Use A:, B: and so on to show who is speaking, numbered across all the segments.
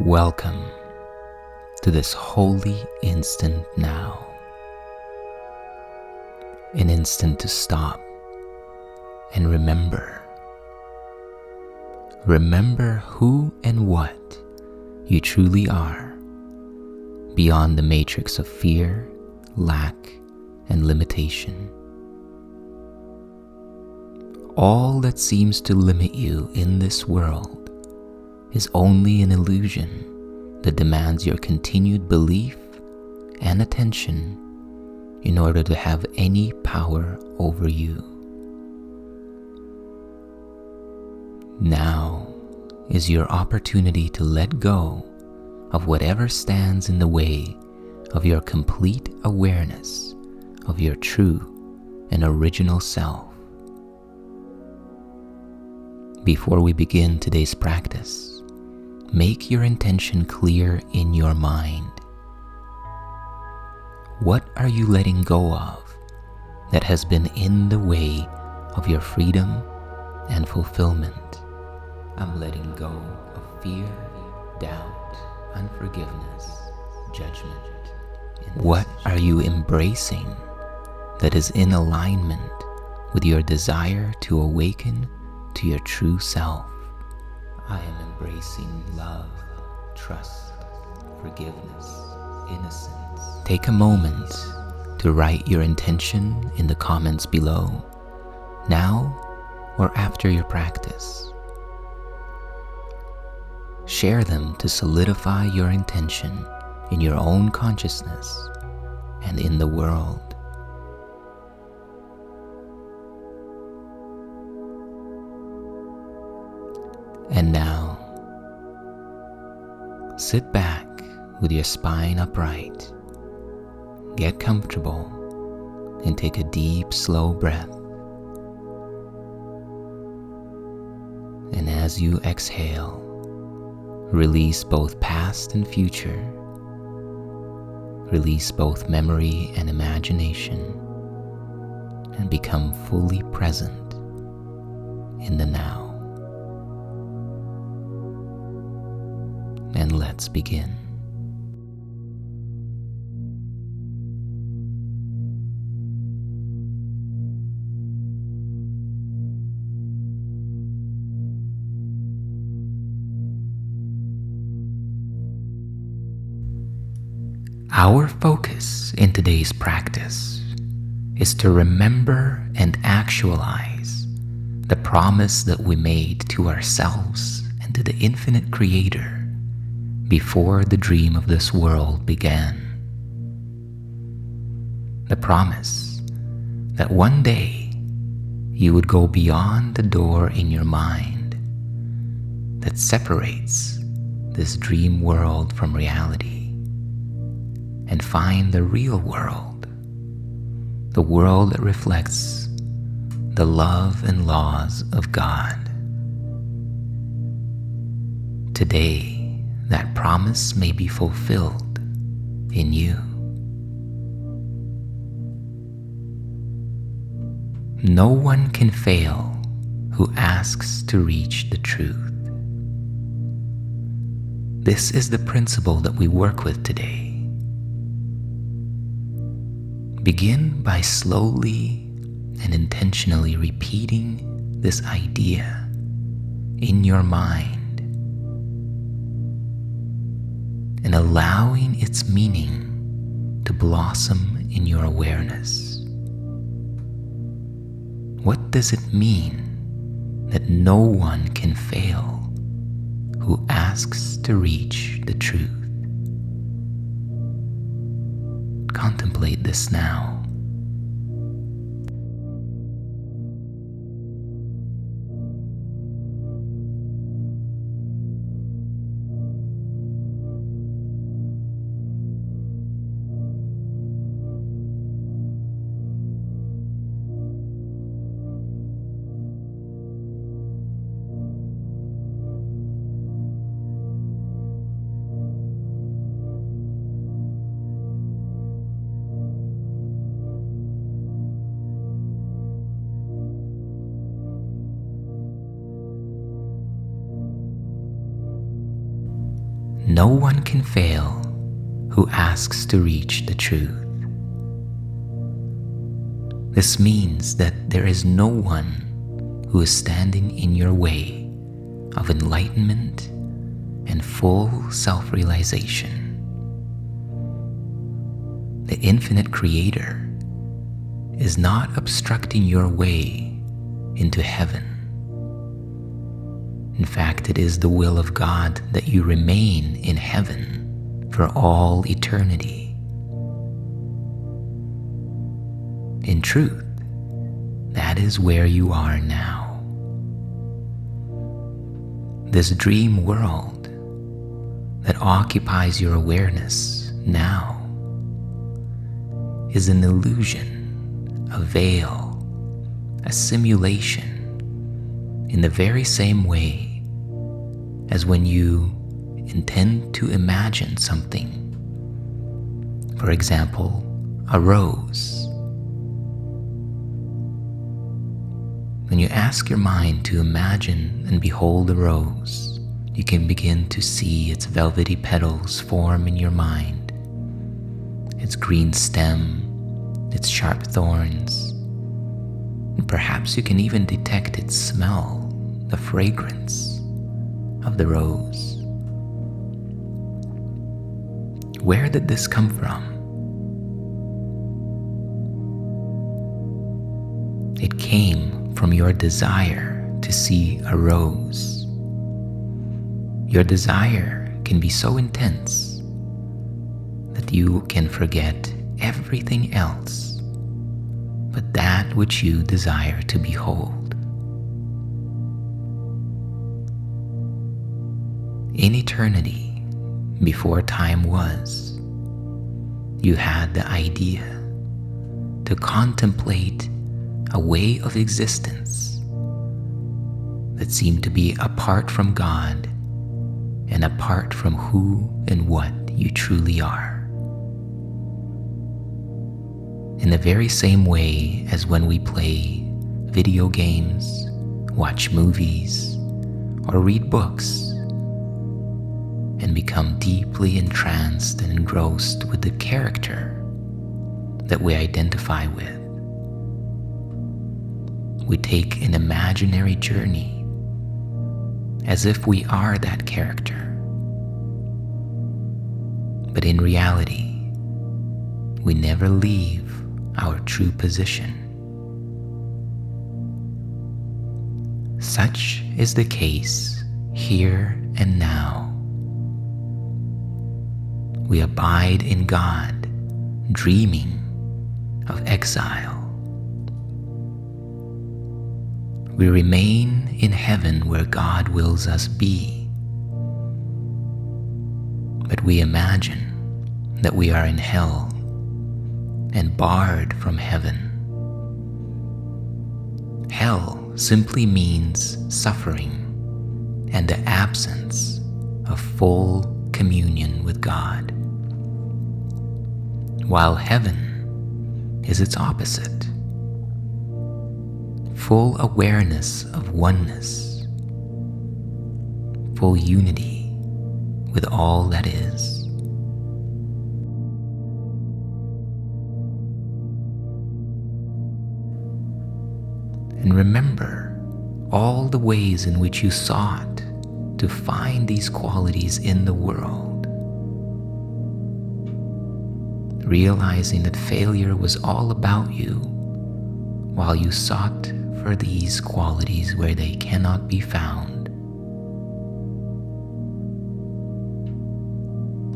A: Welcome to this holy instant now. An instant to stop and remember. Remember who and what you truly are, beyond the matrix of fear, lack, and limitation. All that seems to limit you in this world is only an illusion that demands your continued belief and attention in order to have any power over you. Now is your opportunity to let go of whatever stands in the way of your complete awareness of your true and original self. Before we begin today's practice, make your intention clear in your mind. What are you letting go of that has been in the way of your freedom and fulfillment? I'm letting go of fear, doubt, unforgiveness, judgment. What are you embracing that is in alignment with your desire to awaken to your true self? I am embracing love, trust, forgiveness, innocence. Take a moment to write your intention in the comments below, now or after your practice. Share them to solidify your intention in your own consciousness and in the world. And now, sit back with your spine upright. Get comfortable and take a deep, slow breath. And as you exhale, release both past and future. Release both memory and imagination, and become fully present in the now. And let's begin. Our focus in today's practice is to remember and actualize the promise that we made to ourselves and to the infinite Creator before the dream of this world began. The promise that one day you would go beyond the door in your mind that separates this dream world from reality and find the real world, the world that reflects the love and laws of God. Today, that promise may be fulfilled in you. No one can fail who asks to reach the truth. This is the principle that we work with today. Begin by slowly and intentionally repeating this idea in your mind and allowing its meaning to blossom in your awareness. What does it mean that no one can fail who asks to reach the truth? Contemplate this now. No one can fail who asks to reach the truth. This means that there is no one who is standing in your way of enlightenment and full self-realization. The infinite Creator is not obstructing your way into heaven. In fact, it is the will of God that you remain in heaven for all eternity. In truth, that is where you are now. This dream world that occupies your awareness now is an illusion, a veil, a simulation, in the very same way as when you intend to imagine something. For example, a rose. When you ask your mind to imagine and behold a rose, you can begin to see its velvety petals form in your mind, its green stem, its sharp thorns, and perhaps you can even detect its smell, the fragrance of the rose. Where did this come from? It came from your desire to see a rose. Your desire can be so intense that you can forget everything else but that which you desire to behold. In eternity, before time was, you had the idea to contemplate a way of existence that seemed to be apart from God and apart from who and what you truly are. In the very same way as when we play video games, watch movies, or read books, and become deeply entranced and engrossed with the character that we identify with. We take an imaginary journey as if we are that character. But in reality, we never leave our true position. Such is the case here and now. We abide in God, dreaming of exile. We remain in heaven where God wills us be. But we imagine that we are in hell and barred from heaven. Hell simply means suffering and the absence of full communion with God, while heaven is its opposite. Full awareness of oneness, full unity with all that is. And remember all the ways in which you sought to find these qualities in the world, realizing that failure was all about you while you sought for these qualities where they cannot be found.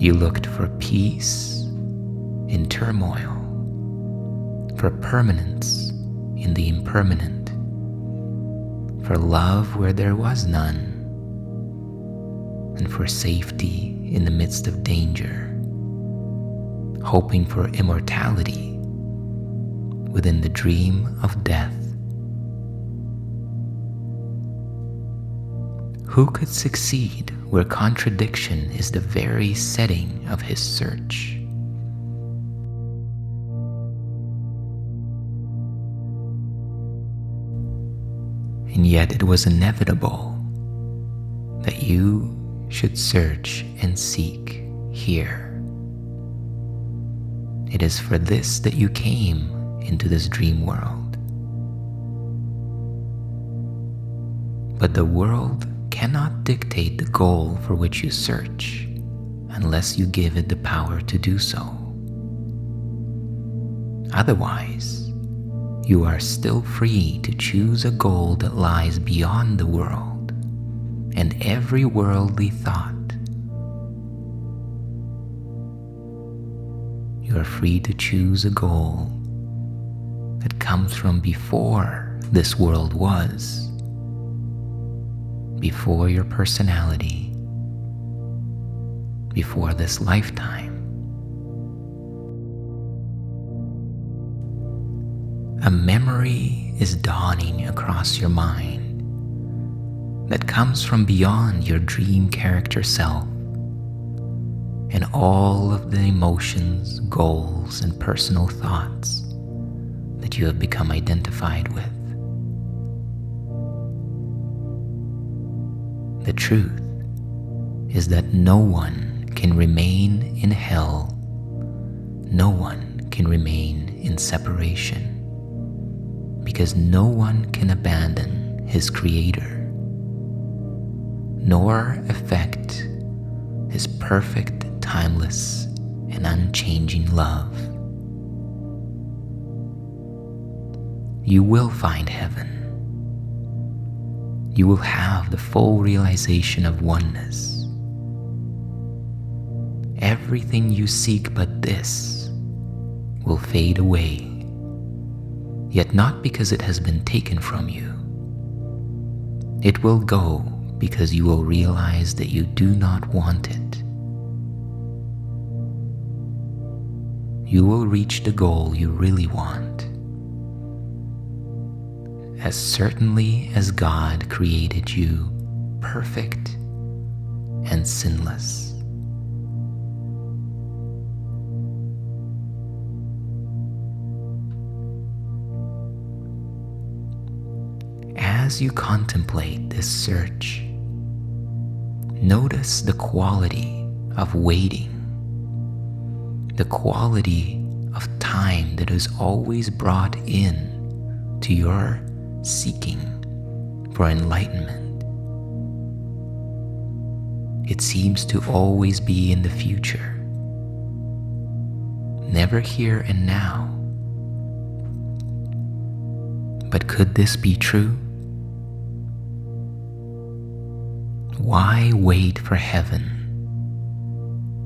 A: You looked for peace in turmoil, for permanence in the impermanent, for love where there was none, and for safety in the midst of danger, hoping for immortality within the dream of death. Who could succeed where contradiction is the very setting of his search? And yet it was inevitable that you should search and seek here. It is for this that you came into this dream world. But the world cannot dictate the goal for which you search unless you give it the power to do so. Otherwise, you are still free to choose a goal that lies beyond the world and every worldly thought. You are free to choose a goal that comes from before this world was, before your personality, before this lifetime. A memory is dawning across your mind that comes from beyond your dream character self and all of the emotions, goals, and personal thoughts that you have become identified with. The truth is that no one can remain in hell, no one can remain in separation, because no one can abandon his Creator, nor affect his perfect, timeless, and unchanging love. You will find heaven. You will have the full realization of oneness. Everything you seek but this will fade away, yet not because it has been taken from you. It will go because you will realize that you do not want it. You will reach the goal you really want, as certainly as God created you perfect and sinless. As you contemplate this search, notice the quality of waiting, the quality of time that is always brought in to your seeking for enlightenment. It seems to always be in the future, never here and now. But could this be true? Why wait for heaven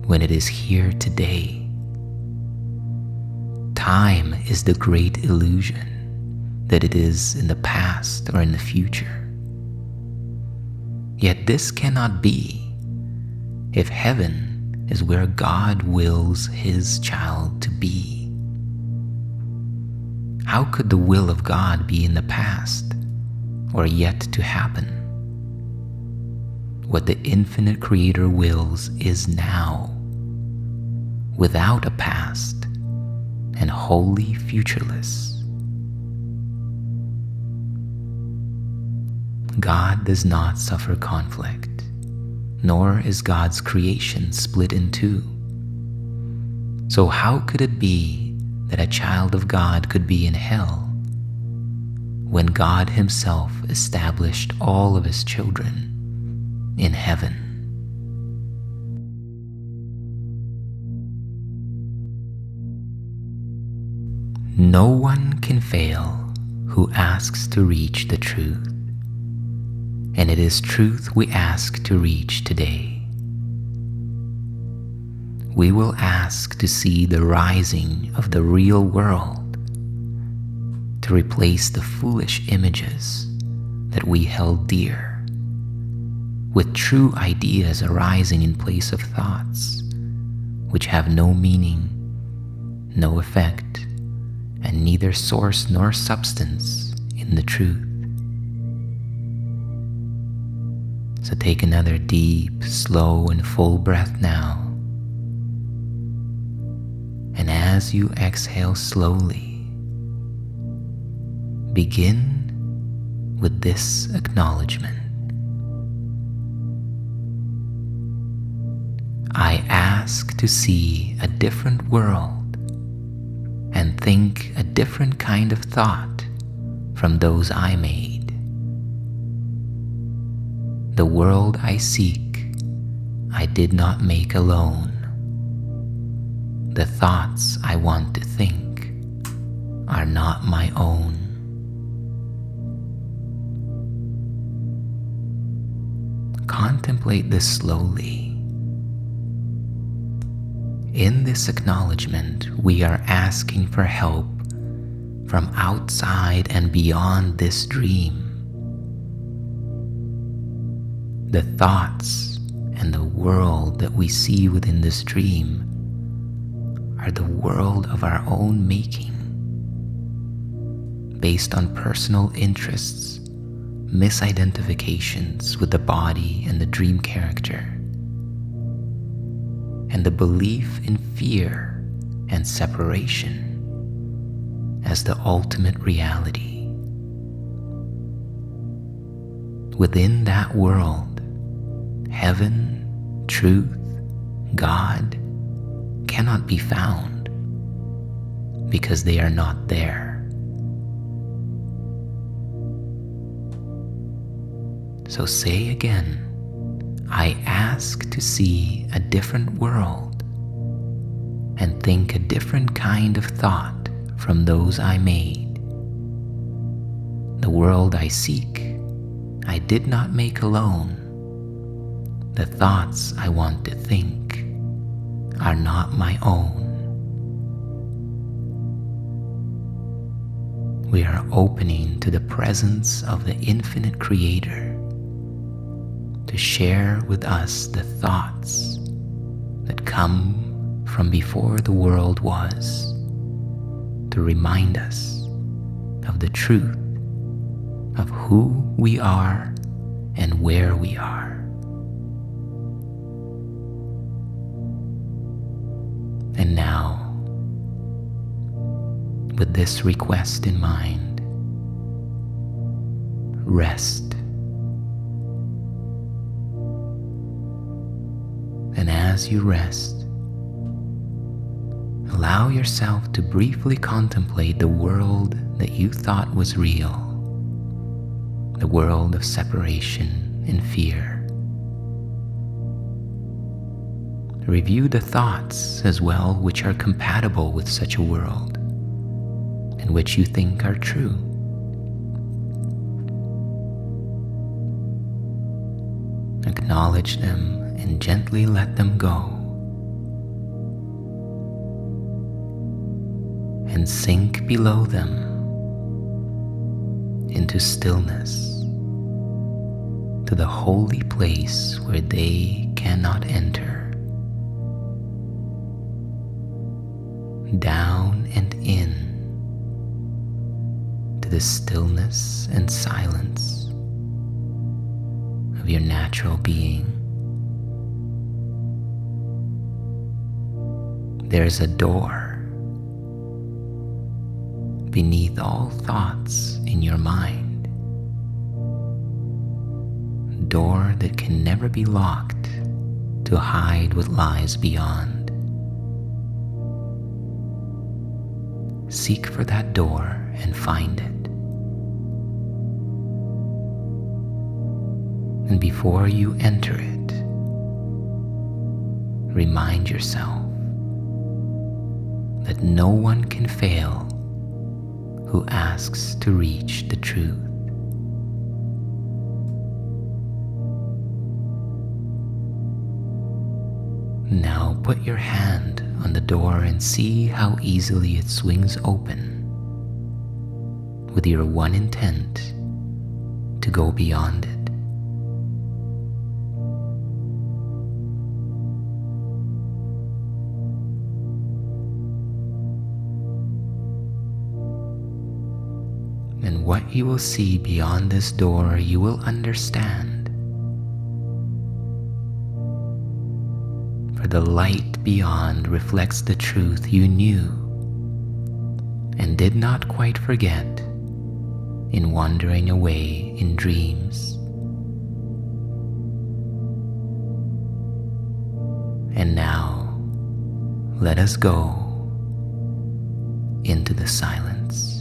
A: when it is here today? Time is the great illusion that it is in the past or in the future. Yet this cannot be if heaven is where God wills his child to be. How could the will of God be in the past or yet to happen? What the infinite Creator wills is now, without a past and wholly futureless. God does not suffer conflict, nor is God's creation split in two. So how could it be that a child of God could be in hell when God himself established all of his children in heaven? No one can fail who asks to reach the truth, and it is truth we ask to reach today. We will ask to see the rising of the real world, to replace the foolish images that we held dear, with true ideas arising in place of thoughts which have no meaning, no effect, and neither source nor substance in the truth. So take another deep, slow, and full breath now. And as you exhale slowly, begin with this acknowledgement. I ask to see a different world and think a different kind of thought from those I made. The world I seek, I did not make alone. The thoughts I want to think are not my own. Contemplate this slowly. In this acknowledgement, we are asking for help from outside and beyond this dream. The thoughts and the world that we see within this dream are the world of our own making, based on personal interests, misidentifications with the body and the dream character, and the belief in fear and separation as the ultimate reality. Within that world, heaven, truth, God cannot be found because they are not there. So say again, I ask to see a different world and think a different kind of thought from those I made. The world I seek, I did not make alone. The thoughts I want to think are not my own. We are opening to the presence of the infinite Creator to share with us the thoughts that come from before the world was, to remind us of the truth of who we are and where we are. And now, with this request in mind, rest. And as you rest, allow yourself to briefly contemplate the world that you thought was real, the world of separation and fear. Review the thoughts as well which are compatible with such a world and which you think are true. Acknowledge them and gently let them go. And sink below them into stillness, to the holy place where they cannot enter. Down and in to the stillness and silence of your natural being. There's a door beneath all thoughts in your mind, a door that can never be locked to hide what lies beyond. Seek for that door and find it. And before you enter it, remind yourself that no one can fail who asks to reach the truth. Now put your hand on the door and see how easily it swings open with your one intent to go beyond it. And what you will see beyond this door, you will understand. For the light beyond reflects the truth you knew and did not quite forget in wandering away in dreams. And now, let us go into the silence.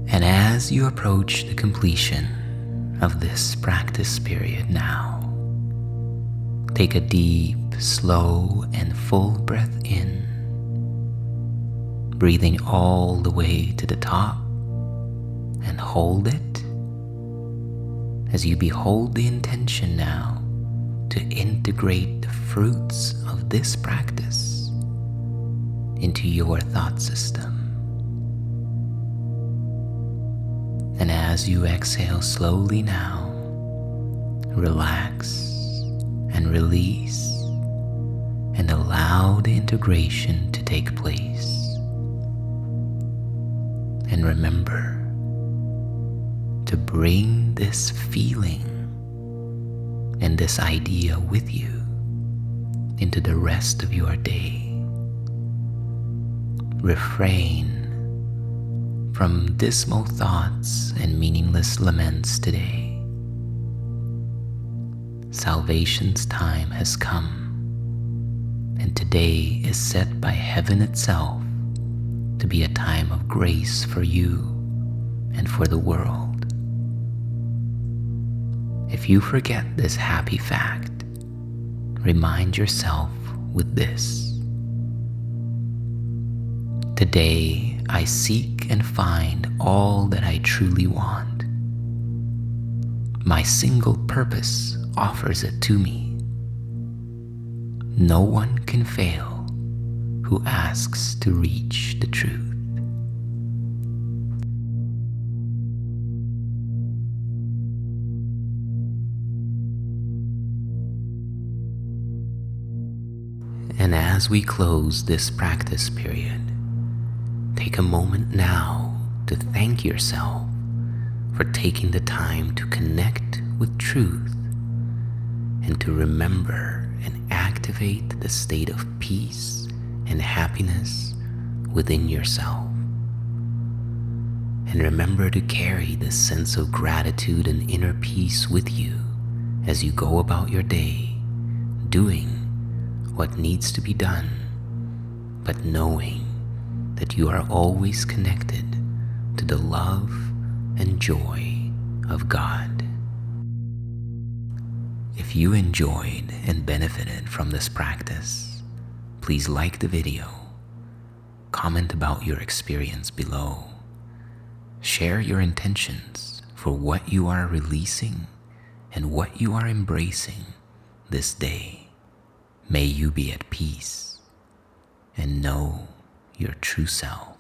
A: And as you approach the completion of this practice period now, take a deep, slow, and full breath in, breathing all the way to the top, and hold it as you behold the intention now to integrate the fruits of this practice into your thought system. And as you exhale slowly now, relax and release and allow the integration to take place. And remember to bring this feeling and this idea with you into the rest of your day. Refrain from dismal thoughts and meaningless laments today. Salvation's time has come, and today is set by heaven itself to be a time of grace for you and for the world. If you forget this happy fact, remind yourself with this. Today, I seek and find all that I truly want. My single purpose offers it to me. No one can fail who asks to reach the truth. And as we close this practice period, take a moment now to thank yourself for taking the time to connect with truth and to remember and activate the state of peace and happiness within yourself. And remember to carry this sense of gratitude and inner peace with you as you go about your day, doing what needs to be done, but knowing that you are always connected to the love and joy of God. If you enjoyed and benefited from this practice, please like the video, comment about your experience below, share your intentions for what you are releasing and what you are embracing this day. May you be at peace and know your true self.